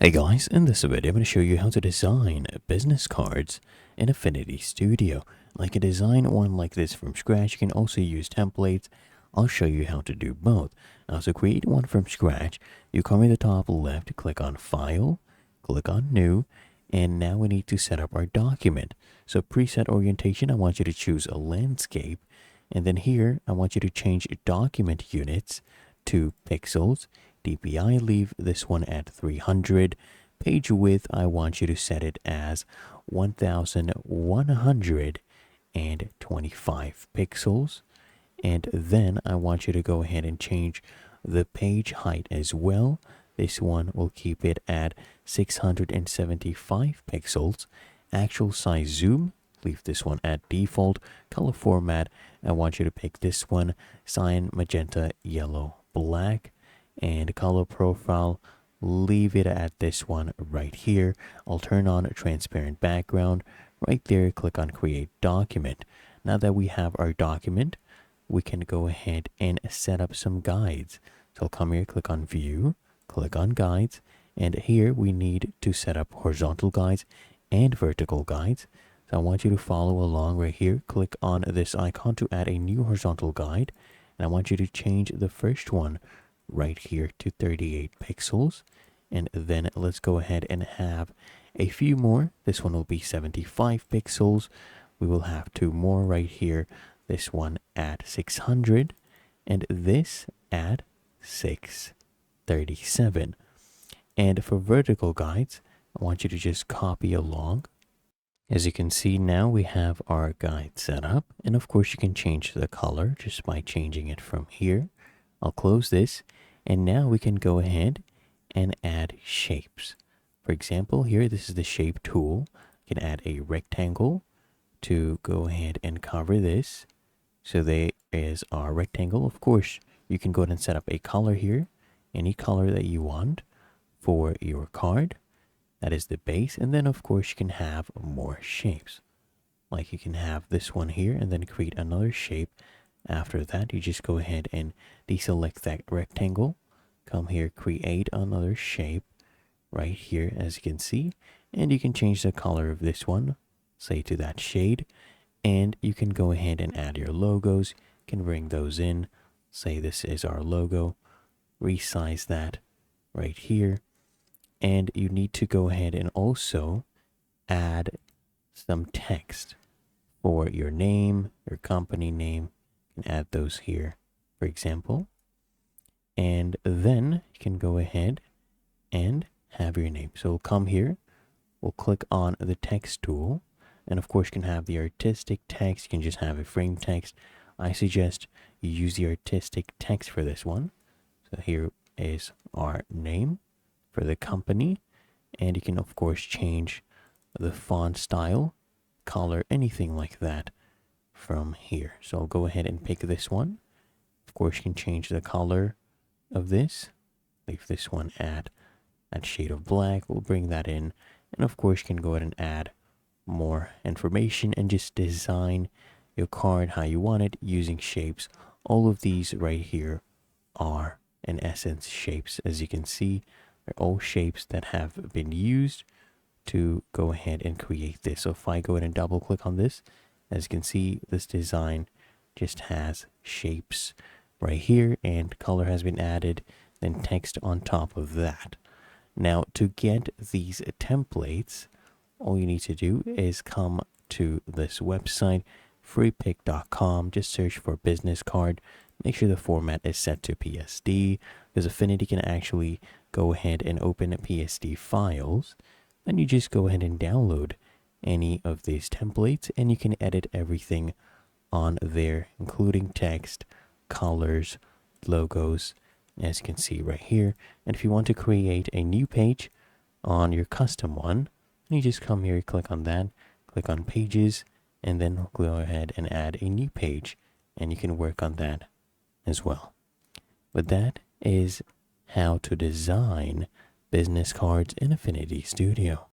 Hey guys, in this video I'm going to show you how to design business cards in Affinity Studio. Like a design one like this from scratch, you can also use templates. I'll show you how to do both. Now to create one from scratch, you come in the top left, click on File, click on New, and now we need to set up our document. So preset orientation, I want you to choose a landscape, and then here I want you to change document units to pixels. DPI, leave this one at 300. Page width, I want you to set it as 1125 pixels. And then I want you to go ahead and change the page height as well. This one will keep it at 675 pixels. Actual size zoom, leave this one at default. Color format, I want you to pick this one, cyan, magenta, yellow, black. And color profile, leave it at this one right here. I'll turn on a transparent background. Right there, click on create document. Now that we have our document, we can go ahead and set up some guides. So I'll come here, click on view, click on guides, and here we need to set up horizontal guides and vertical guides. So I want you to follow along right here. Click on this icon to add a new horizontal guide, and I want you to change the first one right here to 38 pixels. And then let's go ahead and have a few more. This one will be 75 pixels. We will have two more right here. This one at 600 and this at 637. And for vertical guides, I want you to just copy along. As you can see, now we have our guide set up, and of course you can change the color just by changing it from here. I'll close this, and now we can go ahead and add shapes. For example, here, this is the shape tool. You can add a rectangle to go ahead and cover this. So there is our rectangle. Of course, you can go ahead and set up a color here, any color that you want for your card. That is the base. And then, of course, you can have more shapes. Like you can have this one here and then create another shape. After that, you just go ahead and deselect that rectangle. Come here, create another shape right here, as you can see. And you can change the color of this one, say to that shade. And you can go ahead and add your logos. You can bring those in. Say this is our logo. Resize that right here. And you need to go ahead and also add some text for your name, your company name. And add those here, for example, and then you can go ahead and have your name. So we'll come here, we'll click on the text tool, and of course you can have the artistic text. You can just have a frame text. I suggest you use the artistic text for this one. So here is our name for the company, and you can of course change the font style, color, anything like that from here. So I'll go ahead and pick this one. Of course, you can change the color of this. Leave this one at that shade of black. We'll bring that in. And of course, you can go ahead and add more information and just design your card how you want it using shapes. All of these right here are, in essence, shapes. As you can see, they're all shapes that have been used to go ahead and create this. So if I go ahead and double click on this, as you can see, this design just has shapes right here and color has been added, then text on top of that. Now, to get these templates, all you need to do is come to this website, freepik.com. Just search for business card. Make sure the format is set to PSD, because Affinity can actually go ahead and open PSD files. Then you just go ahead and download any of these templates, and you can edit everything on there, including text, colors, logos, as you can see right here. And if you want to create a new page on your custom one, you just come here, click on that, click on pages, and then go ahead and add a new page, and you can work on that as well. But that is how to design business cards in Affinity Studio.